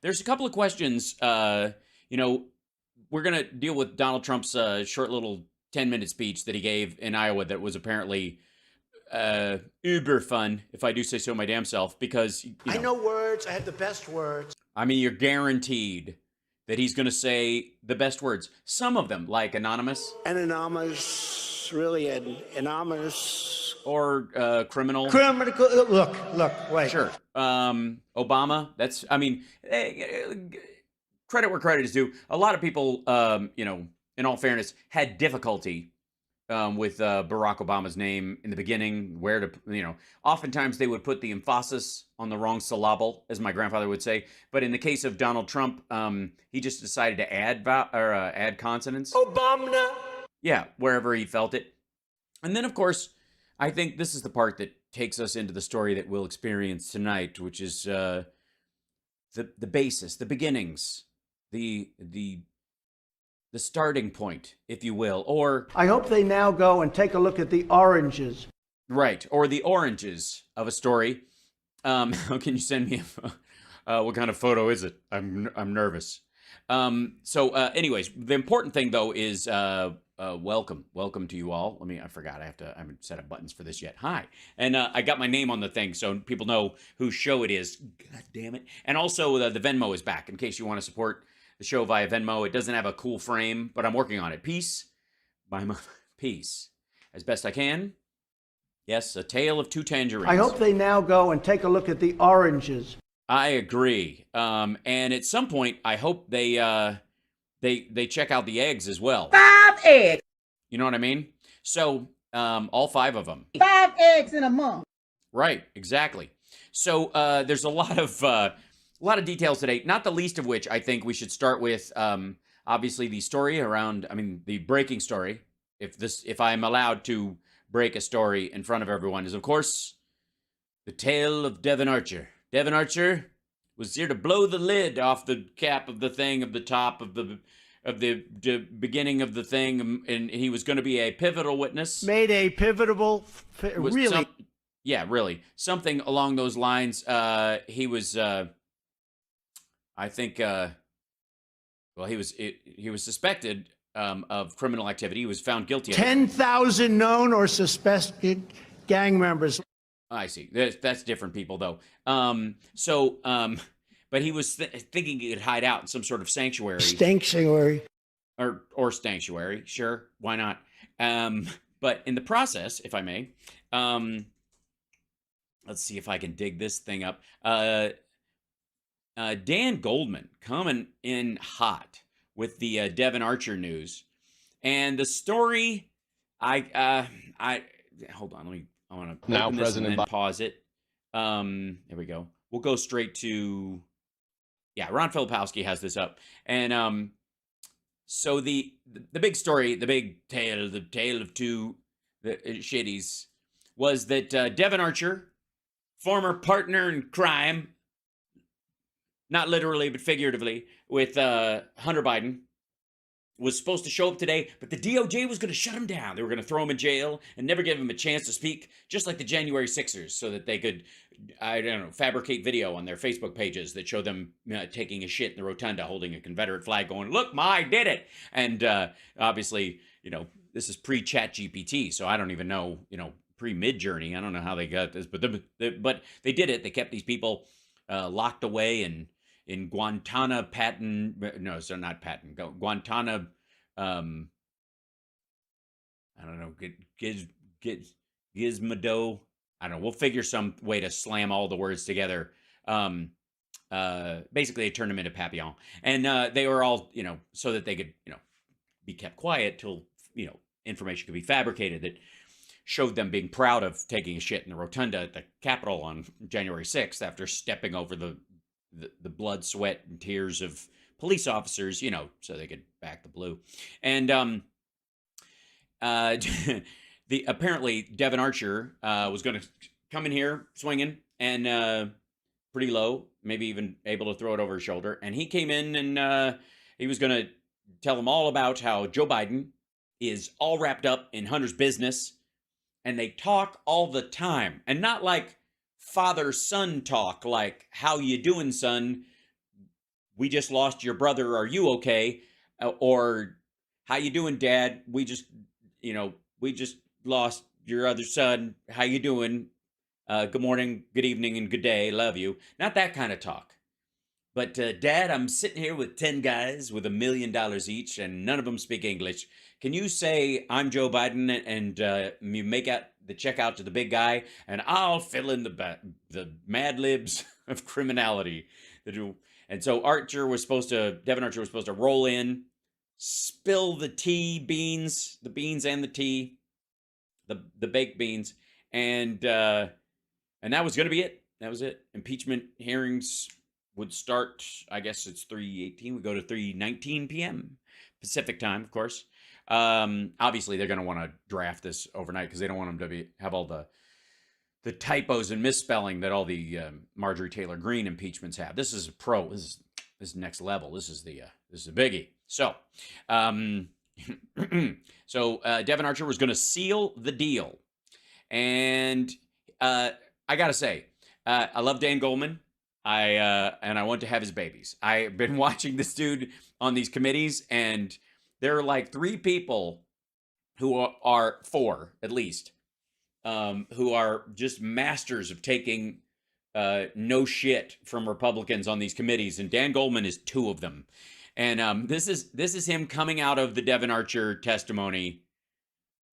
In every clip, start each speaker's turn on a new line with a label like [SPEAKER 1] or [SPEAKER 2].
[SPEAKER 1] There's a couple of questions. You know, we're going to deal with Donald Trump's short little 10-minute speech that he gave in Iowa that was apparently uber fun, if I do say so my damn self, because,
[SPEAKER 2] I know words. I have the best words.
[SPEAKER 1] I mean, you're guaranteed that he's going to say the best words. Some of them, like anonymous.
[SPEAKER 2] Anonymous, really anonymous.
[SPEAKER 1] Or criminal.
[SPEAKER 2] Criminal. Look, wait.
[SPEAKER 1] Sure. Obama. That's, I mean, credit where credit is due. A lot of people, in all fairness, had difficulty with Barack Obama's name in the beginning, where to, oftentimes they would put the emphasis on the wrong syllable, as my grandfather would say. But in the case of Donald Trump, he just decided to add consonants.
[SPEAKER 2] Obama.
[SPEAKER 1] Yeah, wherever he felt it. And then, of course, I think this is the part that takes us into the story that we'll experience tonight, which is the basis, the beginnings, the starting point, if you will, or
[SPEAKER 3] I hope they now go and take a look at the oranges.
[SPEAKER 1] Right, or the oranges of a story. Can you send me what kind of photo is it? I'm nervous. Anyways, the important thing though is welcome to you all. I forgot I haven't set up buttons for this yet. Hi, and I got my name on the thing so people know whose show it is. God damn it! And also the Venmo is back in case you want to support the show via Venmo. It doesn't have a cool frame, but I'm working on it. Peace, peace, as best I can. Yes, a tale of two tangerines.
[SPEAKER 3] I hope they now go and take a look at the oranges.
[SPEAKER 1] I agree. And at some point, I hope they check out the eggs as well.
[SPEAKER 4] 5 eggs.
[SPEAKER 1] You know what I mean? So all 5 of them.
[SPEAKER 4] 5 eggs in a month.
[SPEAKER 1] Right. Exactly. So there's a lot of details today. Not the least of which I think we should start with. Obviously, the story around. The breaking story. If I'm allowed to break a story in front of everyone, is of course the tale of Devin Archer. Devin Archer was here to blow the lid off the cap of the thing, of the top of the beginning of the thing, and he was going to be a pivotal witness.
[SPEAKER 3] Made a pivotal, really.
[SPEAKER 1] Really. Something along those lines. He was, I think, he was suspected of criminal activity. He was found guilty.
[SPEAKER 3] 10,000 known or suspected gang members.
[SPEAKER 1] I see. That's different people, though. But he was thinking he could hide out in some sort of sanctuary.
[SPEAKER 3] Sanctuary.
[SPEAKER 1] Or sanctuary. Sure. Why not? But in the process, if I may, let's see if I can dig this thing up. Dan Goldman coming in hot with the Devin Archer news. And the story, hold on, I want to
[SPEAKER 5] now
[SPEAKER 1] open this
[SPEAKER 5] President
[SPEAKER 1] and then pause it. There we go. We'll go straight to, Ron Filipowski has this up. And so the big story, the big tale, the tale of two shitties, was that Devin Archer, former partner in crime, not literally but figuratively, with Hunter Biden, was supposed to show up today, but the DOJ was going to shut him down. They were going to throw him in jail and never give him a chance to speak, just like the January 6ers, so that they could, fabricate video on their Facebook pages that show them taking a shit in the rotunda, holding a Confederate flag, going, "Look, I did it." And obviously, this is pre-Chat GPT, so I don't even know, pre-Mid-Journey. I don't know how they got this, but they did it. They kept these people locked away in Guantanamo, Guantanamo, I don't know, Gizmodo. I don't know. We'll figure some way to slam all the words together. Basically, they turned them into Papillon. And they were all, so that they could, be kept quiet till, information could be fabricated that showed them being proud of taking a shit in the rotunda at the Capitol on January 6th after stepping over the blood, sweat, and tears of police officers, so they could back the blue. And apparently Devin Archer was going to come in here swinging and pretty low, maybe even able to throw it over his shoulder. And he came in and he was going to tell them all about how Joe Biden is all wrapped up in Hunter's business, and they talk all the time, and not like father-son talk, like, "How you doing, son?" we just lost your brother. Are you okay? Or how you doing, Dad? We just lost your other son. How you doing? Good morning, good evening, and good day. Love you. Not that kind of talk. But Dad, I'm sitting here with 10 guys with $1 million each, and none of them speak English. Can you say I'm Joe Biden, and you make out the check out to the big guy, and I'll fill in the Mad Libs of criminality. And so Devin Archer was supposed to roll in, spill the beans and the tea, the baked beans, and that was going to be it. That was it. Impeachment hearings would start, I guess it's 3:18. We go to 3:19 p.m. Pacific time, of course. Obviously, they're going to want to draft this overnight because they don't want them to have all the typos and misspelling that all the Marjorie Taylor Greene impeachments have. This is a pro. This is next level. This is a biggie. So, Devon Archer was going to seal the deal, and I gotta say, I love Dan Goldman. And I want to have his babies. I've been watching this dude on these committees, and there are like 3 people who are 4 at least, who are just masters of taking no shit from Republicans on these committees, and Dan Goldman is 2 of them. And this is him coming out of the Devin Archer testimony.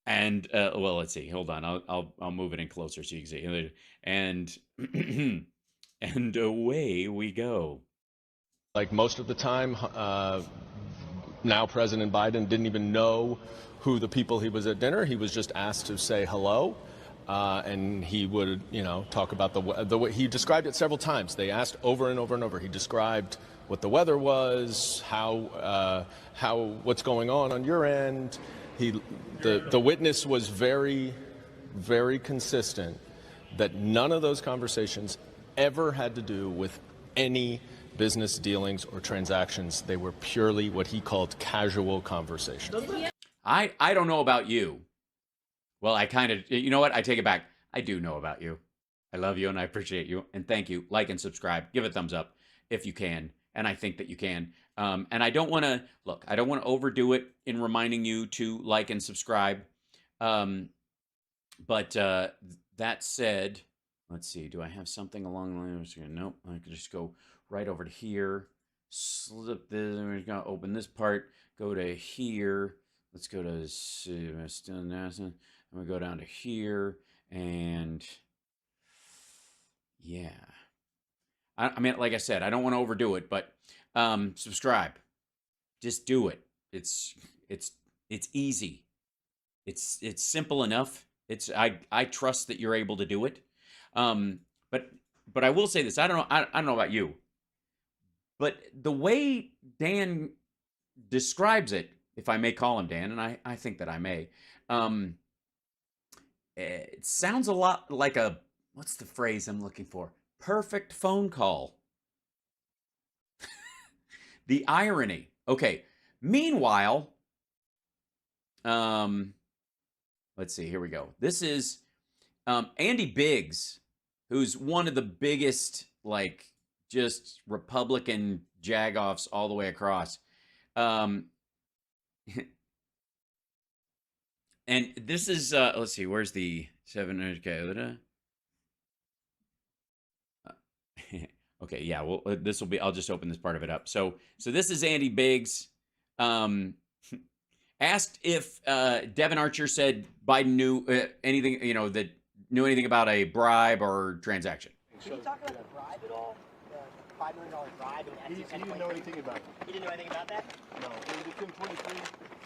[SPEAKER 1] And well, let's see. Hold on, I'll move it in closer so you can see. And and away we go.
[SPEAKER 5] Like most of the time, now President Biden didn't even know who the people he was at dinner. He was just asked to say hello, and he would, talk about the way he described it several times. They asked over and over and over. He described what the weather was, how what's going on your end. The witness was very, very consistent that none of those conversations ever had to do with any business dealings or transactions. They were purely what he called casual conversations.
[SPEAKER 1] I don't know about you. Well, I kind of, you know what? I take it back. I do know about you. I love you and I appreciate you. And thank you. Like and subscribe. Give a thumbs up if you can. And I think that you can. And I don't want to, I don't want to overdo it in reminding you to like and subscribe. But that said, let's see. Do I have something along the lines? Nope. I can just go right over to here. Slip this. We're going to open this part. Go to here. Let's go to and we go down to here. And yeah. I mean, like I said, I don't want to overdo it, but subscribe. Just do it. It's easy. It's simple enough. I trust that you're able to do it. But I will say this. I don't know about you, but the way Dan describes it, if I may call him Dan, and I think that I may, it sounds a lot like what's the phrase I'm looking for? Perfect phone call. The irony. Okay. Meanwhile, let's see. Here we go. This is Andy Biggs, who's one of the biggest, just Republican jagoffs all the way across. And this is, let's see, where's the 700K? Okay, yeah, well, this will be, I'll just open this part of it up. So this is Andy Biggs. Asked if Devin Archer said Biden knew anything, that knew anything about a bribe or transaction.
[SPEAKER 6] Can you talk about the bribe at all? The $5 million bribe?
[SPEAKER 7] He didn't know anything about it.
[SPEAKER 6] He didn't know anything about that?
[SPEAKER 7] No, in Kim 23,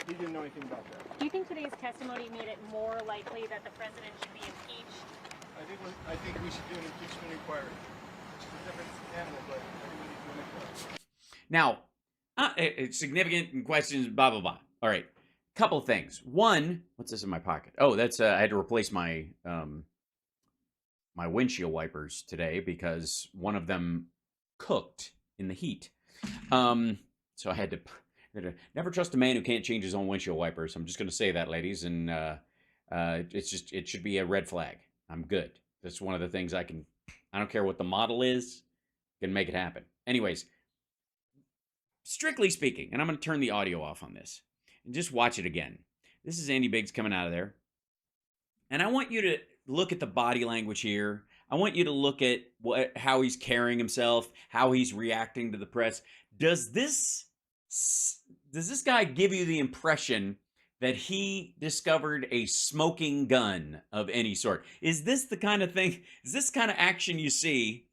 [SPEAKER 7] he didn't know anything about that.
[SPEAKER 8] Do you think today's testimony made it more likely that the president should be impeached?
[SPEAKER 7] I think we should do an impeachment inquiry. It's a different animal, but I think we need to do an inquiry.
[SPEAKER 1] Now, significant questions, blah, blah, blah. All right. Couple things. One, what's this in my pocket? Oh, that's I had to replace my my windshield wipers today because one of them cooked in the heat. So I had to never trust a man who can't change his own windshield wipers. I'm just going to say that, ladies, and it should be a red flag. I'm good. That's one of the things I don't care what the model is, can make it happen. Anyways, strictly speaking, and I'm going to turn the audio off on this and just watch it again. This is Andy Biggs coming out of there. And I want you to look at the body language here. I want you to look at how he's carrying himself, how he's reacting to the press. Does this guy give you the impression that he discovered a smoking gun of any sort? Is this the kind of thing, is this kind of action you see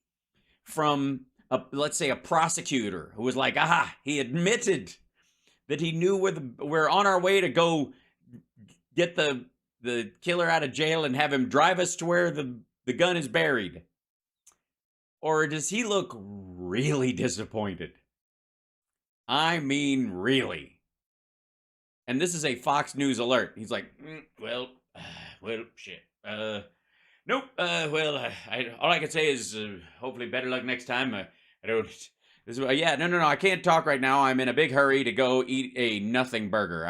[SPEAKER 1] from, let's say, a prosecutor who was like, he admitted that he knew we're on our way to go get the killer out of jail and have him drive us to where the gun is buried? Or does he look really disappointed? I mean, really. And this is a Fox News alert. He's like, well, shit. Nope. All I can say is hopefully better luck next time. I don't. No. I can't talk right now. I'm in a big hurry to go eat a nothing burger.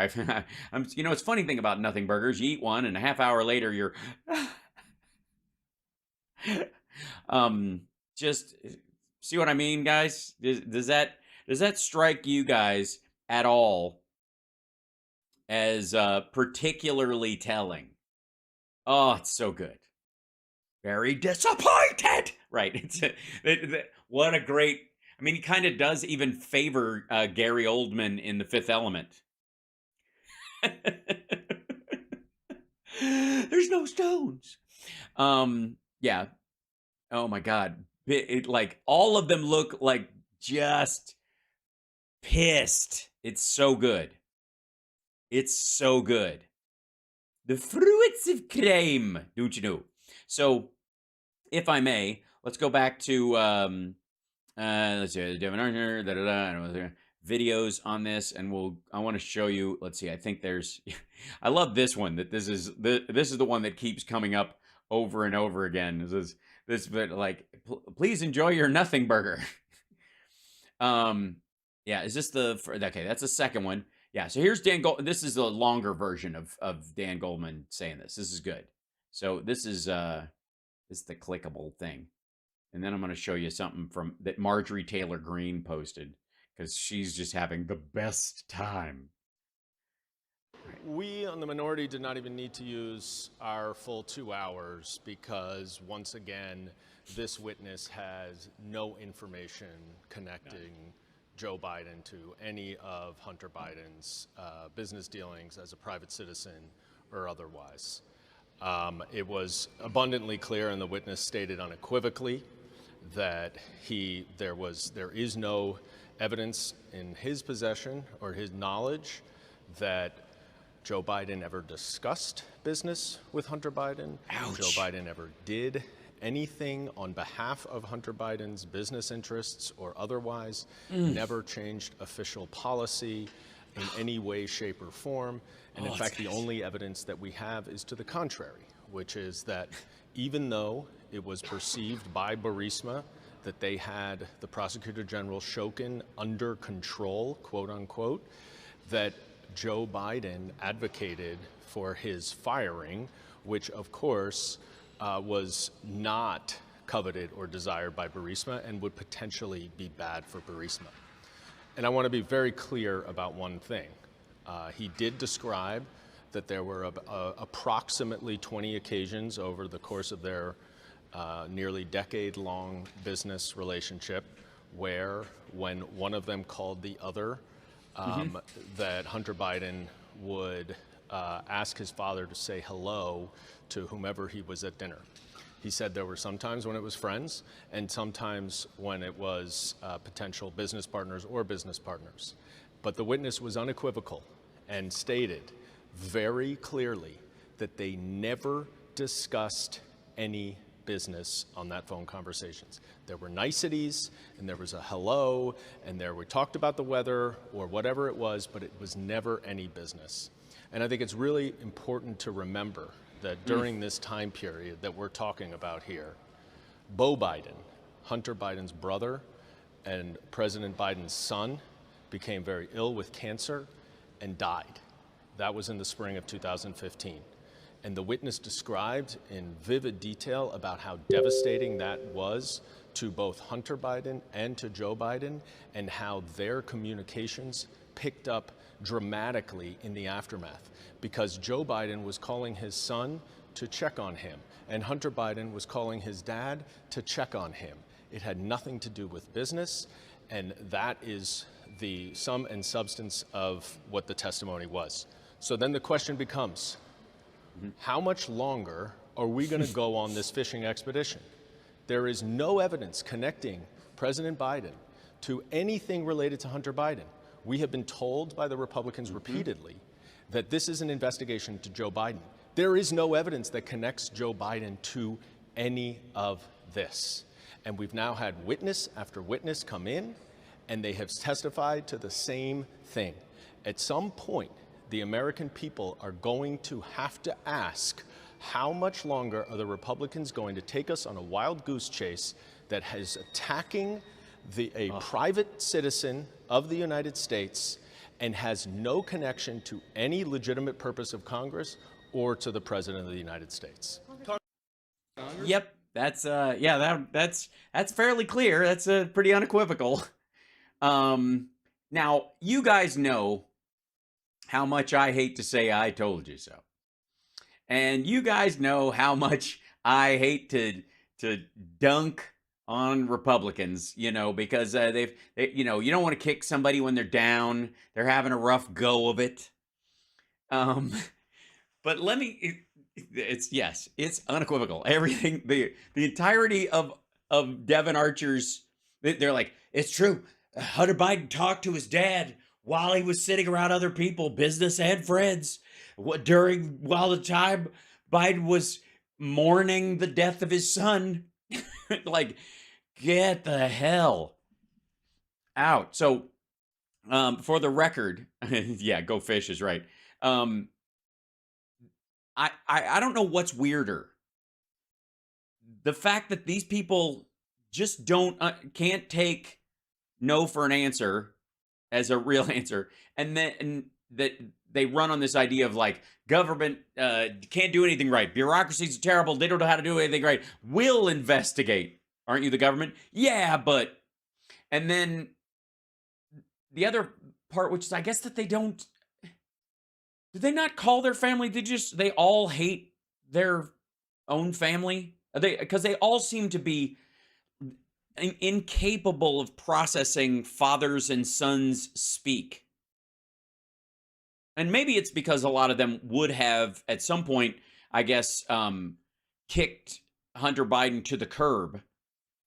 [SPEAKER 1] It's funny thing about nothing burgers. You eat one, and a half hour later, you're. Just see what I mean, guys? Does that strike you guys at all as particularly telling? Oh, it's so good. Very disappointed. Right. What a great. I mean, he kind of does even favor Gary Oldman in The Fifth Element. There's no stones. Yeah. Oh my God. Like all of them look like just pissed. It's so good. It's so good. The fruits of crime, don't you know? So, if I may, let's go back to let's see, Devin Archer, videos on this, and I want to show you. Let's see. I think there's. I love this one. This is the one that keeps coming up over and over again. But like, please enjoy your nothing burger. Yeah. Is this okay? That's the second one. Yeah. So here's Dan Goldman. This is the longer version of Dan Goldman saying this. This is good. So this is the clickable thing. And then I'm going to show you something that Marjorie Taylor Greene posted, because she's just having the best time.
[SPEAKER 5] We on the minority did not even need to use our full 2 hours because, once again, this witness has no information connecting Joe Biden to any of Hunter Biden's business dealings as a private citizen or otherwise. It was abundantly clear, and the witness stated unequivocally, that there is no evidence in his possession or his knowledge that Joe Biden ever discussed business with Hunter Biden.
[SPEAKER 1] Ouch.
[SPEAKER 5] Joe Biden ever did anything on behalf of Hunter Biden's business interests or otherwise, never changed official policy in any way, shape, or form. And in fact, the only evidence that we have is to the contrary, which is that even though it was perceived by Burisma that they had the Prosecutor General Shokin under control, quote unquote, that Joe Biden advocated for his firing, which of course was not coveted or desired by Burisma and would potentially be bad for Burisma. And I want to be very clear about one thing. He did describe that there were approximately 20 occasions over the course of their nearly decade-long business relationship where, when one of them called the other, that Hunter Biden would ask his father to say hello to whomever he was at dinner. He said there were some times when it was friends and sometimes when it was potential business partners or business partners. But the witness was unequivocal and stated very clearly that they never discussed any business on that phone conversations. There were niceties and there was a hello and we talked about the weather or whatever it was, but it was never any business. And I think it's really important to remember that during this time period that we're talking about here, Beau Biden, Hunter Biden's brother and President Biden's son, became very ill with cancer and died. That was in the spring of 2015. And the witness described in vivid detail about how devastating that was to both Hunter Biden and to Joe Biden, and how their communications picked up dramatically in the aftermath, because Joe Biden was calling his son to check on him, and Hunter Biden was calling his dad to check on him. It had nothing to do with business, and that is the sum and substance of what the testimony was. So then the question becomes, how much longer are we going to go on this fishing expedition? There is no evidence connecting President Biden to anything related to Hunter Biden. We have been told by the Republicans repeatedly that this is an investigation to Joe Biden. There is no evidence that connects Joe Biden to any of this. And we've now had witness after witness come in, and they have testified to the same thing. At some point, the American people are going to have to ask, how much longer are the Republicans going to take us on a wild goose chase that is attacking a private citizen of the United States and has no connection to any legitimate purpose of Congress or to the President of the United States?
[SPEAKER 1] Yep, that's that's fairly clear. That's pretty unequivocal. Now you guys know how much I hate to say I told you so, and you guys know how much I hate to dunk on Republicans, you know, because they you know, you don't want to kick somebody when they're down, they're having a rough go of it. But let me, it's unequivocal. Everything, the entirety of Devin Archer's, they're like, it's true. Hunter Biden talked to his dad while he was sitting around other people, business and friends, while the time Biden was mourning the death of his son. Like, get the hell out. So, for the record, yeah, go fish is right. I don't know what's weirder. The fact that these people just can't take no for an answer as a real answer, and that they run on this idea of like, government can't do anything right. Bureaucracies are terrible. They don't know how to do anything right. We'll investigate. Aren't you the government? Yeah, but... And then the other part, which is I guess that they don't... Do they not call their family? They all hate their own family? Because they all seem to be incapable of processing fathers and sons speak. And maybe it's because a lot of them would have, at some point, I guess, kicked Hunter Biden to the curb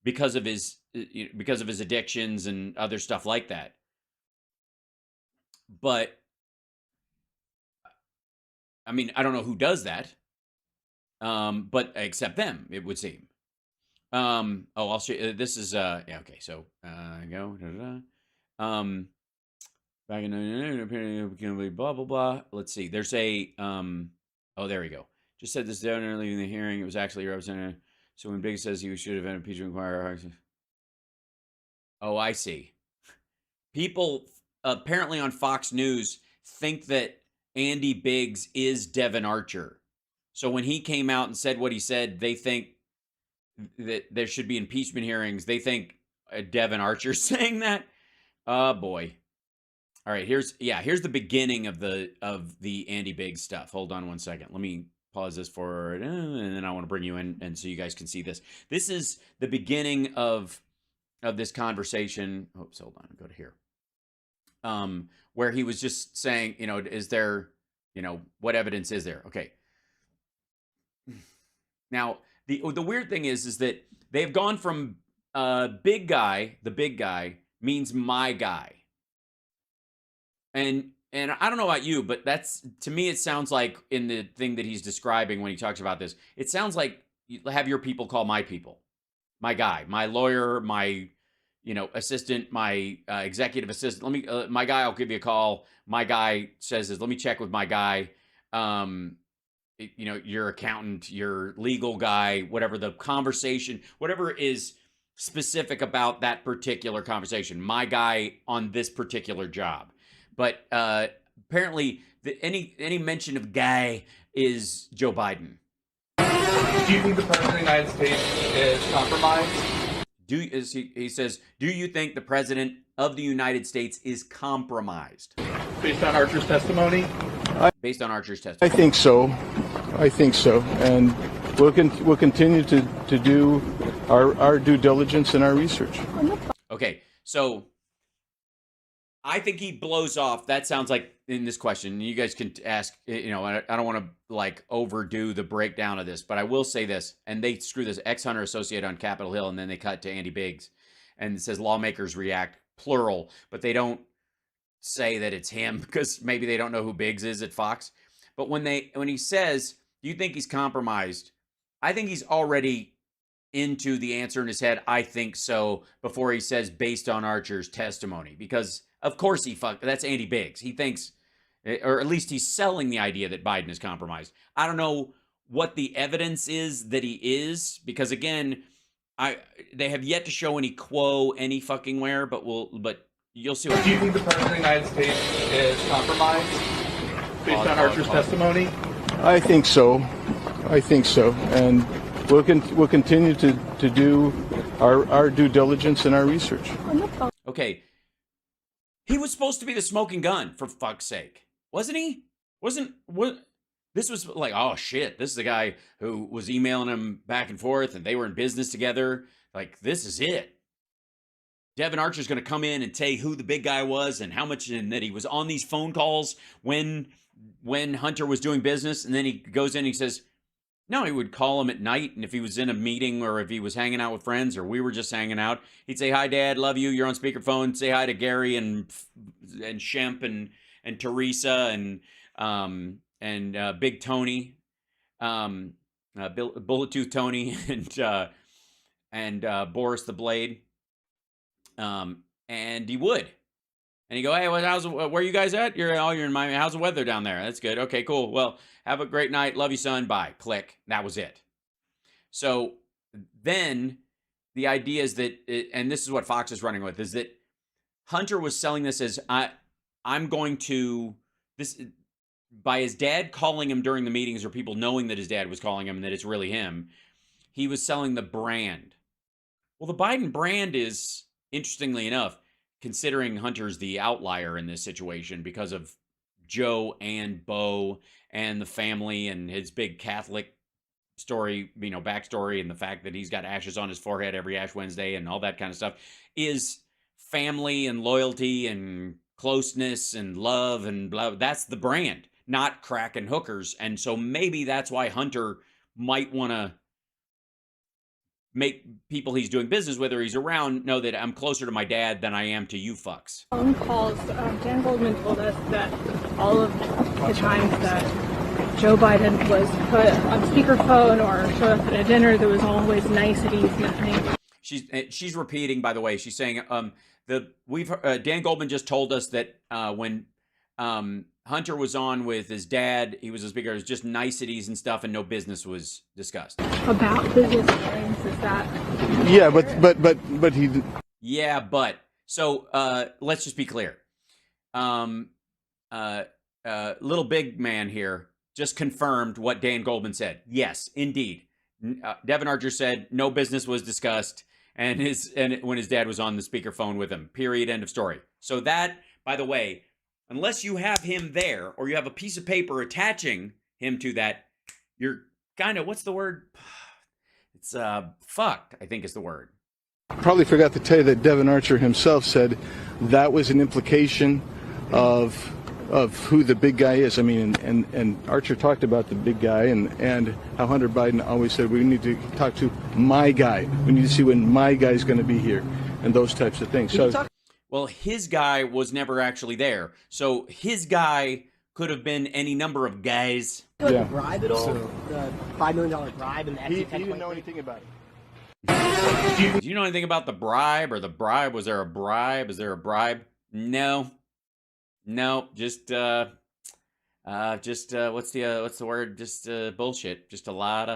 [SPEAKER 1] because of his addictions and other stuff like that. But I mean, I don't know who does that, but except them, it would seem. I'll show you. This is yeah, okay. So go. Back in blah blah blah. Let's see. There's a oh, there we go. Just said this down early in the hearing. It was actually a representative. So when Big says he should have an impeachment inquiry. Oh, I see. People apparently on Fox News think that Andy Biggs is Devin Archer. So when he came out and said what he said, they think that there should be impeachment hearings. They think Devin Archer saying that. Oh boy. All right, here's the beginning of the Andy Biggs stuff. Hold on one second. Let me pause this for, and then I want to bring you in and so you guys can see this. This is the beginning of this conversation. Oops, hold on. Go to here. Where he was just saying, you know, is there, you know, what evidence is there? Okay. Now, the weird thing is that they've gone from big guy, the big guy means my guy. And I don't know about you, but that's, to me, it sounds like in the thing that he's describing when he talks about this, it sounds like you have your people call my people, my guy, my lawyer, my, you know, assistant, my executive assistant. Let me, my guy, I'll give you a call. My guy says this, let me check with my guy. You know, your accountant, your legal guy, whatever the conversation, whatever is specific about that particular conversation, my guy on this particular job. But apparently, any mention of guy is Joe Biden.
[SPEAKER 7] Do you think the President of the United States is compromised?
[SPEAKER 1] he says, do you think the president of the United States is compromised?
[SPEAKER 7] Based on Archer's testimony?
[SPEAKER 1] Based on Archer's
[SPEAKER 9] I
[SPEAKER 1] testimony.
[SPEAKER 9] think so. I think so. And we'll continue to do our due diligence and our research.
[SPEAKER 1] Okay, so I think he blows off. That sounds like in this question. You guys can ask, you know, I don't want to like overdo the breakdown of this, but I will say this, and they screw this ex-Hunter associate on Capitol Hill, and then they cut to Andy Biggs, and it says lawmakers react, plural, but they don't say that it's him because maybe they don't know who Biggs is at Fox. But when he says, do you think he's compromised? I think he's already into the answer in his head, I think so, before he says based on Archer's testimony, because of course that's Andy Biggs. He thinks, or at least he's selling the idea that Biden is compromised. I don't know what the evidence is that he is, because again, they have yet to show any quo any fucking where, but you'll see.
[SPEAKER 7] Do you think the president of the United States is compromised based on Archer's testimony?
[SPEAKER 9] I think so. I think so. And we'll continue to do our due diligence and our research.
[SPEAKER 1] Okay. He was supposed to be the smoking gun, for fuck's sake. Wasn't he? This was like, oh shit, this is the guy who was emailing him back and forth and they were in business together. Like, this is it. Devin Archer's going to come in and say who the big guy was and how much, and that he was on these phone calls when Hunter was doing business. And then he goes in and he says, no, he would call him at night, and if he was in a meeting or if he was hanging out with friends or we were just hanging out, he'd say, hi, Dad, love you, you're on speakerphone, say hi to Gary and Shemp and Teresa and Big Tony, Bullet Tooth Tony and Boris the Blade, and he would. And you go, hey, where are you guys at? You're in Miami. How's the weather down there? That's good. Okay, cool. Well, have a great night. Love you, son. Bye. Click. That was it. So then the idea is that, and this is what Fox is running with, is that Hunter was selling this as, I'm going to, this, by his dad calling him during the meetings or people knowing that his dad was calling him and that it's really him, he was selling the brand. Well, the Biden brand is, interestingly enough, considering Hunter's the outlier in this situation because of Joe and Bo and the family and his big Catholic story, backstory, and the fact that he's got ashes on his forehead every Ash Wednesday and all that kind of stuff, is family and loyalty and closeness and love and blah. That's the brand, not crack and hookers. And so maybe that's why Hunter might want to make people he's doing business with or he's around know that I'm closer to my dad than I am to you fucks.
[SPEAKER 10] Phone calls. Dan Goldman told us that all of the times that Joe Biden was put on speakerphone or showed up at a dinner, there was always niceties. Nothing.
[SPEAKER 1] She's repeating, by the way. She's saying Dan Goldman just told us that when Hunter was on with his dad, he was a speaker. It was just niceties and stuff, and no business was discussed.
[SPEAKER 10] About business dealings, is that?
[SPEAKER 9] Yeah, but he.
[SPEAKER 1] Yeah, but so let's just be clear. Little big man here just confirmed what Dan Goldman said. Yes, indeed. Devin Archer said no business was discussed, and when his dad was on the speakerphone with him. Period. End of story. So that, by the way, unless you have him there or you have a piece of paper attaching him to that, you're kind of, what's the word? It's fucked, I think is the word.
[SPEAKER 9] Probably forgot to tell you that Devin Archer himself said that was an implication of who the big guy is. I mean, and Archer talked about the big guy and how Hunter Biden always said, we need to talk to my guy. We need to see when my guy's going to be here and those types of things. So.
[SPEAKER 1] Well, his guy was never actually there. So his guy could have been any number of guys.
[SPEAKER 6] The bribe at all? The $5 million bribe and the
[SPEAKER 9] He didn't know anything about it.
[SPEAKER 1] Do you know anything about the bribe or the bribe? Was there a bribe? Is there a bribe? No. Just what's the word? Just bullshit. Just a lot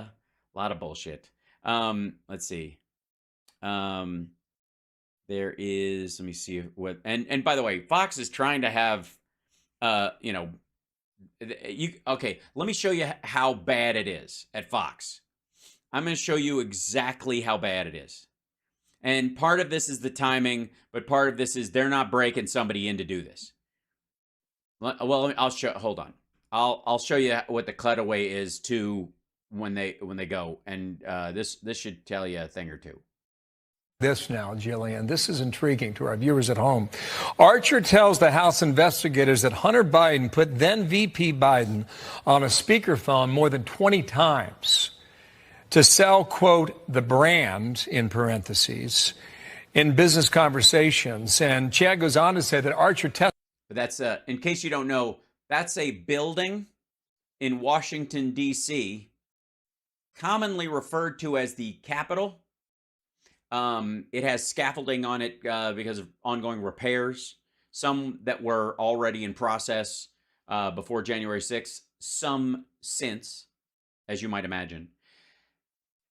[SPEAKER 1] of bullshit. Let's see. There is, let me see what, and by the way, Fox is trying to have, okay, let me show you how bad it is at Fox. I'm going to show you exactly how bad it is. And part of this is the timing, but part of this is they're not breaking somebody in to do this. Well, I'll show. Hold on. I'll show you what the cutaway is to when they go, and this should tell you a thing or two.
[SPEAKER 11] This now, Jillian. This is intriguing to our viewers at home. Archer tells the House investigators that Hunter Biden put then VP Biden on a speakerphone more than 20 times to sell, quote, the brand, in parentheses, in business conversations. And Chad goes on to say that Archer testified.
[SPEAKER 1] But that's, in case you don't know, that's a building in Washington, D.C., commonly referred to as the Capitol. It has scaffolding on it because of ongoing repairs, some that were already in process before January 6th, some since, as you might imagine.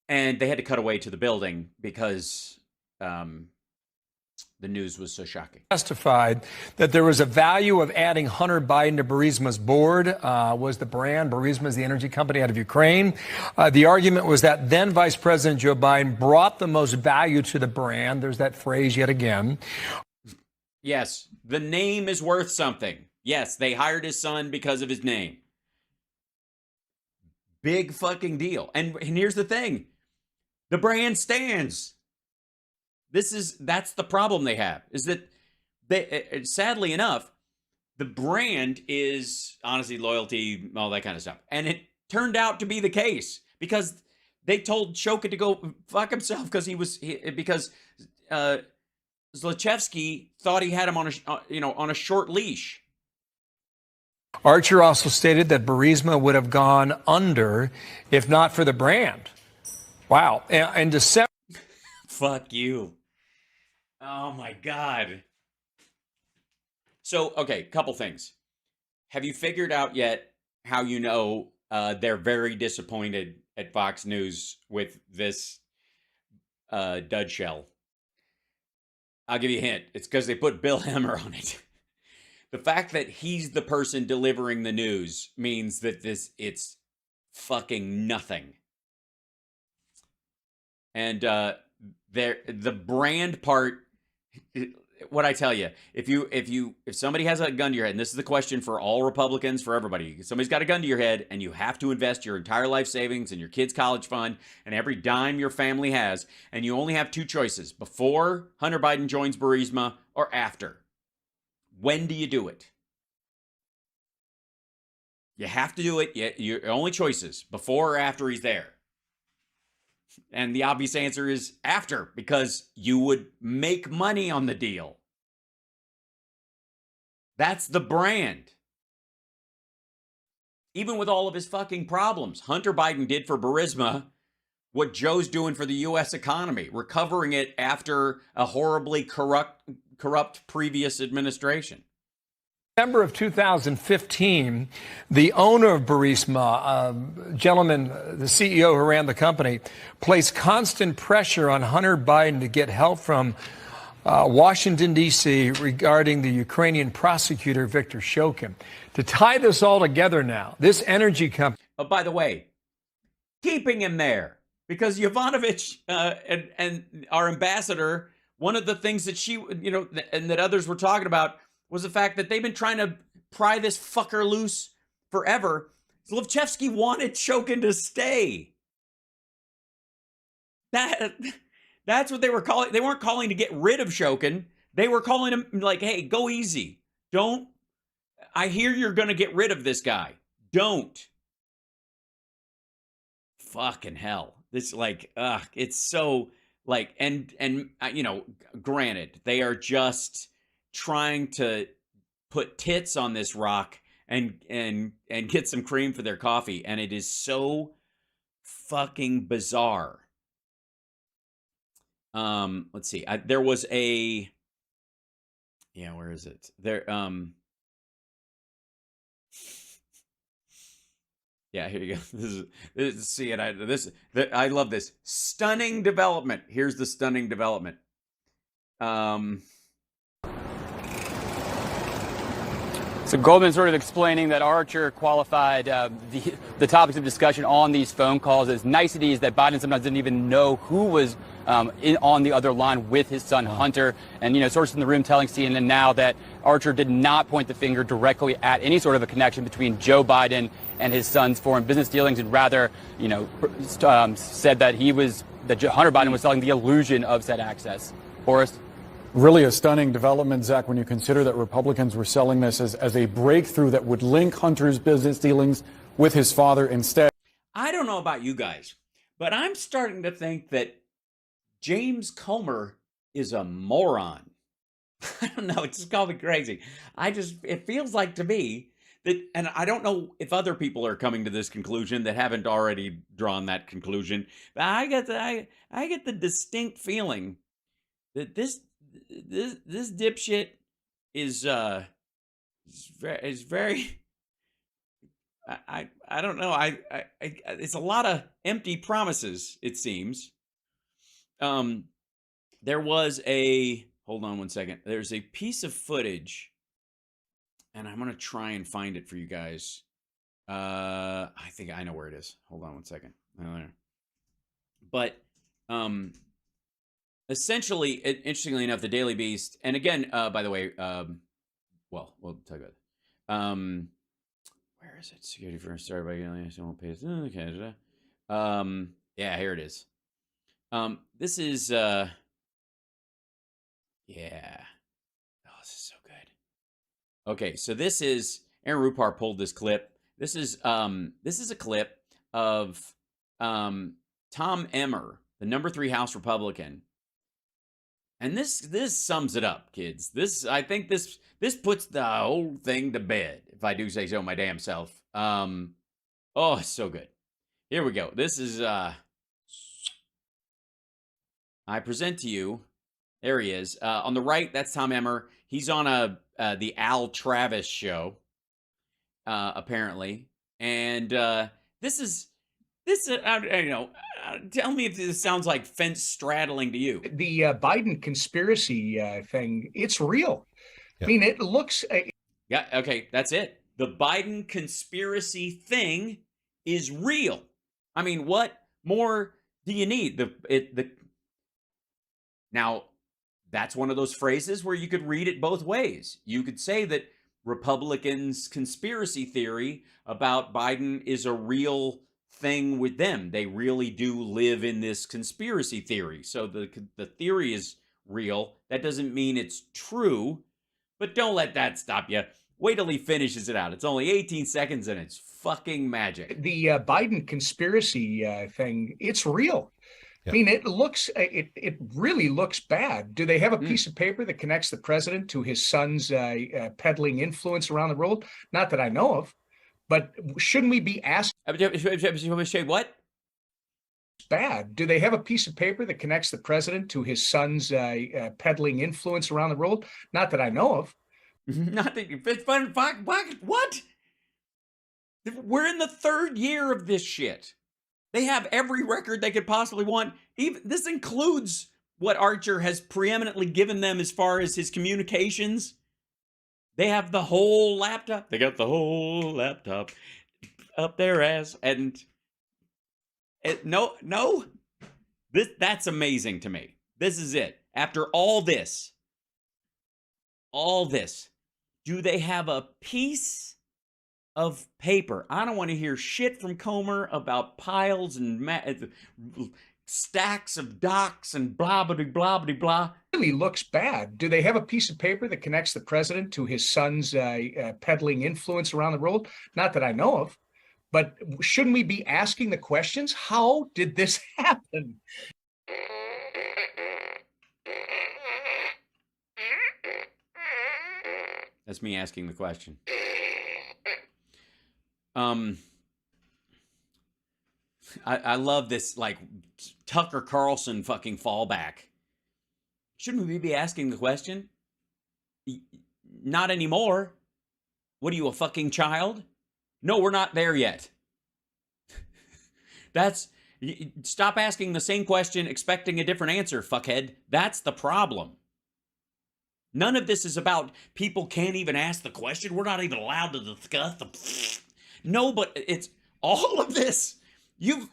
[SPEAKER 1] And they had to cut away to the building because the news was so shocking.
[SPEAKER 11] Testified that there was a value of adding Hunter Biden to Burisma's board, was the brand. Burisma is the energy company out of Ukraine. The argument was that then Vice President Joe Biden brought the most value to the brand. There's that phrase yet again.
[SPEAKER 1] Yes, the name is worth something. Yes, they hired his son because of his name. Big fucking deal. And here's the thing. The brand stands. That's the problem they have, is that they, sadly enough, the brand is honesty, loyalty, all that kind of stuff. And it turned out to be the case because they told Shokin to go fuck himself because Zlochevsky thought he had him on a short leash.
[SPEAKER 11] Archer also stated that Burisma would have gone under if not for the brand. Wow. In December.
[SPEAKER 1] Fuck you. Oh my God. So, okay, couple things. Have you figured out yet how you know they're very disappointed at Fox News with this dud shell? I'll give you a hint. It's because they put Bill Emmer on it. The fact that he's the person delivering the news means that it's fucking nothing. And the brand part, what I tell you, if somebody has a gun to your head, and this is the question for all Republicans, for everybody, if somebody's got a gun to your head and you have to invest your entire life savings and your kids' college fund and every dime your family has, and you only have two choices, before Hunter Biden joins Burisma or after, when do you do it? You have to do it. Your only choices, before or after he's there. And the obvious answer is after, because you would make money on the deal. That's the brand. Even with all of his fucking problems, Hunter Biden did for Burisma what Joe's doing for the U.S. economy, recovering it after a horribly corrupt previous administration.
[SPEAKER 11] December of 2015, the owner of Burisma, gentleman, the CEO who ran the company, placed constant pressure on Hunter Biden to get help from Washington, D.C. regarding the Ukrainian prosecutor, Viktor Shokin. To tie this all together now, this energy company...
[SPEAKER 1] Oh, by the way, keeping him there, because Yovanovitch and our ambassador, one of the things that she, and that others were talking about, was the fact that they've been trying to pry this fucker loose forever. Zlochevsky wanted Shokin to stay. That's what they were calling. They weren't calling to get rid of Shokin. They were calling him like, hey, go easy. Don't. I hear you're going to get rid of this guy. Don't. Fucking hell. This it's so and granted, they are just trying to put tits on this rock and get some cream for their coffee, and it is so fucking bizarre. Let's see. There was a where is it? There yeah, here you go. This is see it. I love this stunning development. Here's the stunning development.
[SPEAKER 12] So Goldman sort of explaining that Archer qualified the topics of discussion on these phone calls as niceties that Biden sometimes didn't even know who was on the other line with his son Hunter. And, sources in the room telling CNN now that Archer did not point the finger directly at any sort of a connection between Joe Biden and his son's foreign business dealings, and rather, said that Hunter Biden was selling the illusion of said access. Boris?
[SPEAKER 13] Really a stunning development, Zach, when you consider that Republicans were selling this as a breakthrough that would link Hunter's business dealings with his father instead.
[SPEAKER 1] I don't know about you guys, but I'm starting to think that James Comer is a moron. I don't know. It's just called me crazy. It feels like to me that, and I don't know if other people are coming to this conclusion that haven't already drawn that conclusion, but I get the distinct feeling that this dipshit is very I don't know. It's a lot of empty promises, it seems. There was hold on one second. There's a piece of footage, and I'm gonna try and find it for you guys. I think I know where it is. Hold on one second. But essentially, interestingly enough, the Daily Beast, and again, by the way, we'll talk about it. Where is it? Security first started by okay. Yeah, here it is. This is yeah. Oh, this is so good. Okay, so this is Aaron Rupar pulled this clip. This is a clip of Tom Emmer, the number 3 House Republican. And this sums it up, kids. I think this puts the whole thing to bed, if I do say so my damn self. Oh, it's so good. Here we go. This is I present to you. There he is. On the right, that's Tom Emmer. He's on the Al Travis show, apparently. And tell me if this sounds like fence straddling to you.
[SPEAKER 14] The Biden conspiracy thing, it's real. Yeah. I mean, it looks...
[SPEAKER 1] Yeah, okay, that's it. The Biden conspiracy thing is real. I mean, what more do you need? Now, that's one of those phrases where you could read it both ways. You could say that Republicans' conspiracy theory about Biden is a real thing with them. They really do live in this conspiracy theory. So the theory is real. That doesn't mean it's true, but don't let that stop you. Wait till he finishes it out. It's only 18 seconds and it's fucking magic.
[SPEAKER 14] The Biden conspiracy thing, it's real. Yeah. I mean, it really looks bad. Do they have a piece of paper that connects the president to his son's peddling influence around the world? Not that I know of. But shouldn't we be asking?
[SPEAKER 1] What?
[SPEAKER 14] Bad. Do they have a piece of paper that connects the president to his son's peddling influence around the world? Not that I know of.
[SPEAKER 1] Not that it's fun. What? We're in the 3rd year of this shit. They have every record they could possibly want. Even this includes what Archer has preeminently given them as far as his communications. They have the whole laptop. They got the whole laptop up their ass. And that's amazing to me. This is it. After all this, do they have a piece of paper? I don't want to hear shit from Comer about piles and stacks of docs and blah, blah, blah, blah, blah.
[SPEAKER 14] Really looks bad. Do they have a piece of paper that connects the president to his son's peddling influence around the world? Not that I know of. But shouldn't we be asking the questions? How did this happen?
[SPEAKER 1] That's me asking the question. I love this, like, Tucker Carlson fucking fallback. Shouldn't we be asking the question? Not anymore. What are you, a fucking child? No, we're not there yet. Stop asking the same question, expecting a different answer, fuckhead. That's the problem. None of this is about people can't even ask the question. We're not even allowed to discuss the. No, but it's all of this. You've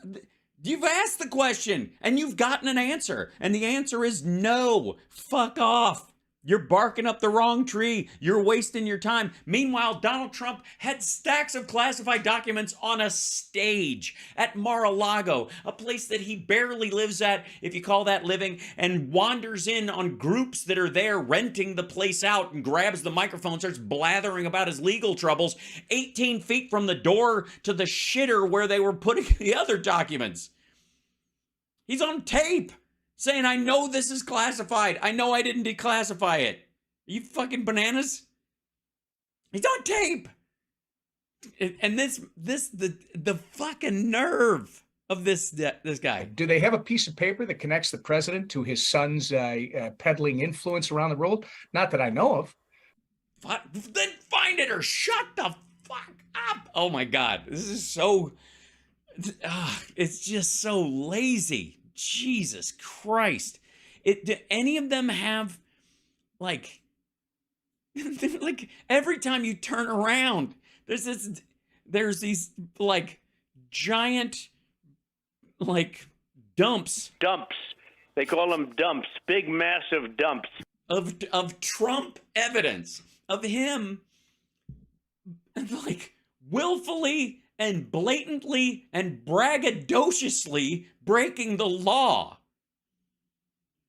[SPEAKER 1] asked the question and you've gotten an answer, and the answer is no. Fuck off. You're barking up the wrong tree. You're wasting your time. Meanwhile, Donald Trump had stacks of classified documents on a stage at Mar-a-Lago, a place that he barely lives at, if you call that living, and wanders in on groups that are there renting the place out and grabs the microphone, starts blathering about his legal troubles 18 feet from the door to the shitter where they were putting the other documents. He's on tape saying, I know this is classified. I know I didn't declassify it. Are you fucking bananas? He's on tape. And the fucking nerve of this guy.
[SPEAKER 14] Do they have a piece of paper that connects the president to his son's peddling influence around the world? Not that I know of.
[SPEAKER 1] Then find it or shut the fuck up. Oh my God. This is so, it's just so lazy. Jesus Christ. Do any of them have, like every time you turn around, there's these like giant like dumps.
[SPEAKER 15] Dumps. They call them dumps. Big, massive dumps.
[SPEAKER 1] Of Trump evidence of him like willfully and blatantly and braggadociously breaking the law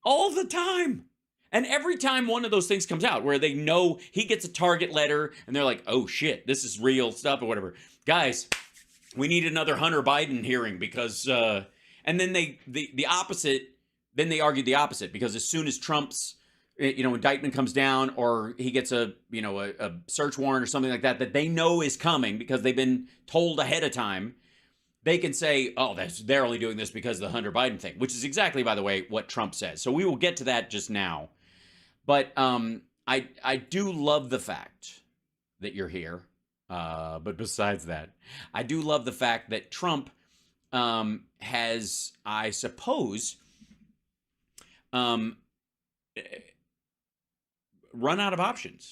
[SPEAKER 1] all the time. And every time one of those things comes out where they know he gets a target letter and they're like, oh shit, this is real stuff or whatever. Guys, we need another Hunter Biden hearing because, and then the opposite, then they argue the opposite because as soon as Trump's, indictment comes down or he gets a search warrant or something like that they know is coming because they've been told ahead of time, they can say, oh, they're only doing this because of the Hunter Biden thing, which is exactly, by the way, what Trump says. So we will get to that just now. But I do love the fact that you're here. But besides that, I do love the fact that Trump has, I suppose, run out of options.